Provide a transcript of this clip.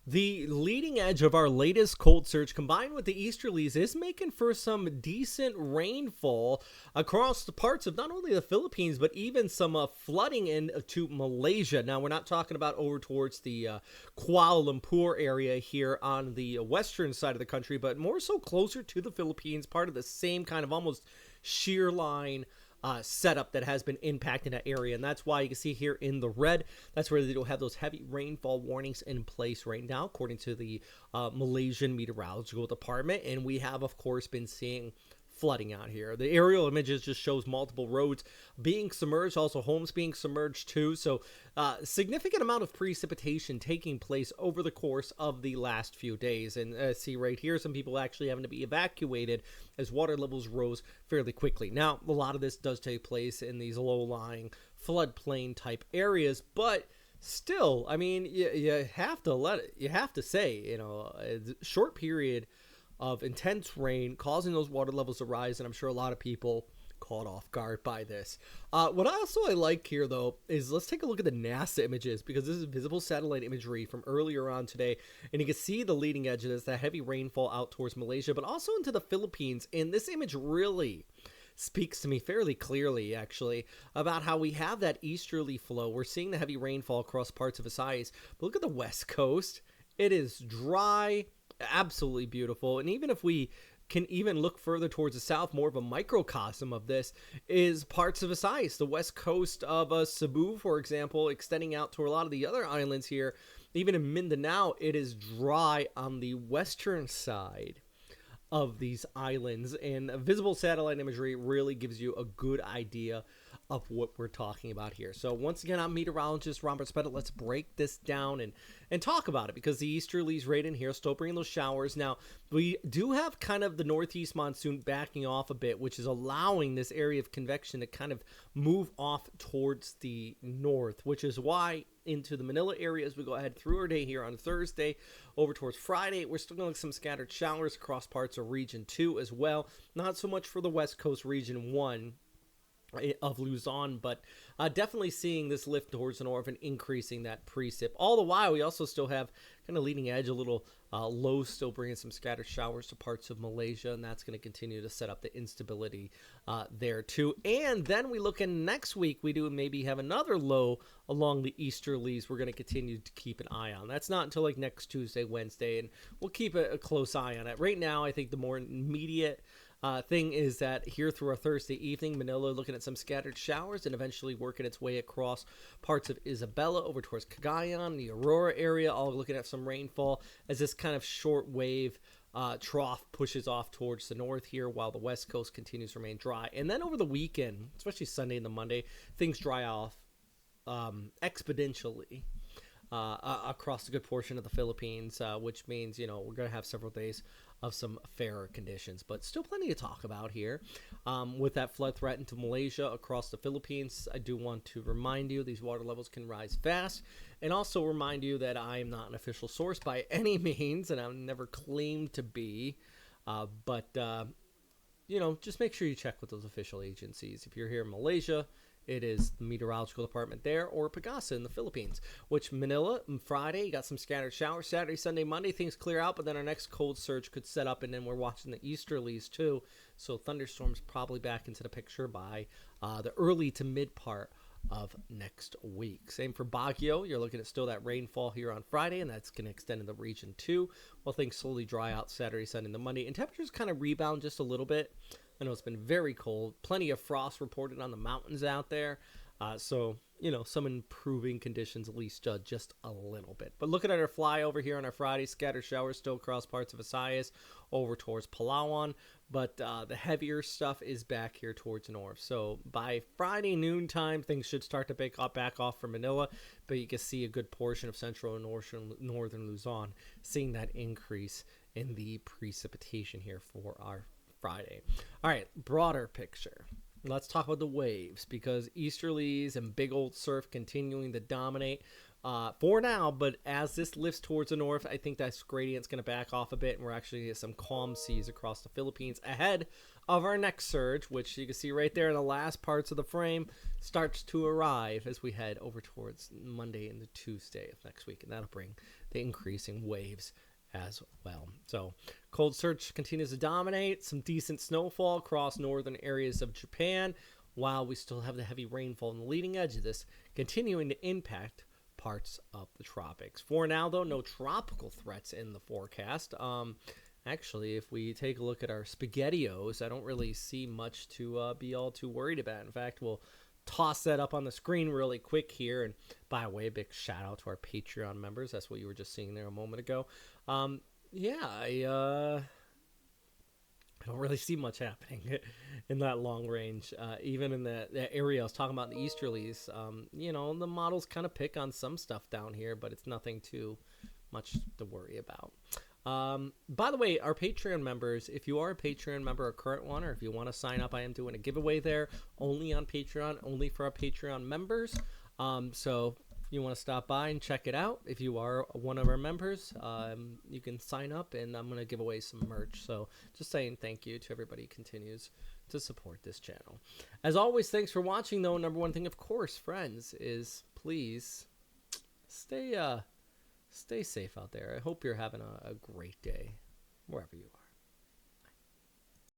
The leading edge of our latest cold surge combined with the easterlies is making for some decent rainfall across the parts of not only the Philippines but even some flooding into Malaysia. Now, we're not talking about over towards the Kuala Lumpur area here on the western side of the country, but more so closer to the Philippines, part of the same kind of almost shear line setup that has been impacting that area. And that's why you can see here in the red, that's where they do have those heavy rainfall warnings in place right now, according to the Malaysian Meteorological Department. And we have, of course, been seeing flooding out here. The aerial images just shows multiple roads being submerged, also homes being submerged too. So significant amount of precipitation taking place over the course of the last few days. And see right here, some people actually having to be evacuated as water levels rose fairly quickly. Now, a lot of this does take place in these low-lying floodplain type areas, but still, I mean, you have to say, a short period of intense rain causing those water levels to rise, and I'm sure a lot of people caught off guard by this. What I like here, though, is let's take a look at the NASA images, because this is visible satellite imagery from earlier on today, and you can see the leading edge of this, that heavy rainfall out towards Malaysia, but also into the Philippines, and this image really speaks to me fairly clearly, actually, about how we have that easterly flow. We're seeing the heavy rainfall across parts of Visayas, but look at the west coast. It is dry, absolutely beautiful. And even if we can even look further towards the south, more of a microcosm of this is parts of Visayas, the west coast of Cebu, for example, extending out to a lot of the other islands here. Even in Mindanao, it is dry on the western side of these islands, and visible satellite imagery really gives you a good idea of what we're talking about here. So once again, I'm meteorologist Robert Spetta. Let's break this down and talk about it, because the easterlies right in here still bringing those showers. Now, we do have kind of the northeast monsoon backing off a bit, which is allowing this area of convection to kind of move off towards the north, which is why into the Manila area as we go ahead through our day here on Thursday over towards Friday, we're still going to some scattered showers across parts of region 2 as well. Not so much for the west coast region 1 of Luzon, but definitely seeing this lift towards the north and increasing that precip. All the while, we also still have kind of leading edge, a little low, still bringing some scattered showers to parts of Malaysia, and that's going to continue to set up the instability there too. And then we look in next week, we do maybe have another low along the easterlies we're going to continue to keep an eye on. That's not until like next Tuesday, Wednesday, and we'll keep a close eye on it. Right now, I think the more immediate thing is that here through our Thursday evening, Manila looking at some scattered showers and eventually working its way across parts of Isabela over towards Cagayan, the Aurora area, all looking at some rainfall as this kind of short wave trough pushes off towards the north here, while the west coast continues to remain dry. And then over the weekend, especially Sunday and the Monday, things dry off exponentially across a good portion of the Philippines, which means, we're going to have several days of some fairer conditions, but still plenty to talk about here. With that flood threat into Malaysia across the Philippines, I do want to remind you these water levels can rise fast, and also remind you that I am not an official source by any means, and I've never claimed to be, but just make sure you check with those official agencies. If you're here in Malaysia, it is the meteorological department there, or Pagasa in the Philippines, which Manila, Friday, you got some scattered showers. Saturday, Sunday, Monday, things clear out, but then our next cold surge could set up, and then we're watching the easterlies too. So thunderstorms probably back into the picture by the early to mid part of next week. Same for Baguio. You're looking at still that rainfall here on Friday, and that's going to extend in the region too, while things slowly dry out Saturday, Sunday, and Monday. And temperatures kind of rebound just a little bit. I know it's been very cold. Plenty of frost reported on the mountains out there. So, some improving conditions, at least just a little bit. But looking at our flyover here on our Friday, scattered showers still across parts of Visayas over towards Palawan. But the heavier stuff is back here towards the north. So by Friday noontime, things should start to back off from Manila. But you can see a good portion of central and northern Luzon seeing that increase in the precipitation here for our Friday. All right, broader picture. Let's talk about the waves, because easterlies and big old surf continuing to dominate for now, but as this lifts towards the north, I think that gradient's going to back off a bit, and we're actually going to get some calm seas across the Philippines ahead of our next surge, which you can see right there in the last parts of the frame, starts to arrive as we head over towards Monday and the Tuesday of next week, and that'll bring the increasing waves as well. So cold surge continues to dominate. Some decent snowfall across northern areas of Japan, while we still have the heavy rainfall on the leading edge of this continuing to impact parts of the tropics. For now, though, no tropical threats in the forecast. Actually, if we take a look at our SpaghettiOs, I don't really see much to be all too worried about. In fact, we'll toss that up on the screen really quick here. And by the way, a big shout out to our Patreon members. That's what you were just seeing there a moment ago. I don't really see much happening in that long range. Even in that area I was talking about in the easterlies, the models kind of pick on some stuff down here, but it's nothing too much to worry about. By the way, our Patreon members, if you are a Patreon member, a current one, or if you want to sign up, I am doing a giveaway there only on Patreon, only for our Patreon members. So if you want to stop by and check it out, if you are one of our members, you can sign up, and I'm going to give away some merch. So just saying thank you to everybody who continues to support this channel. As always, thanks for watching, though. Number one thing, of course, friends, is please stay safe out there. I hope you're having a great day wherever you are.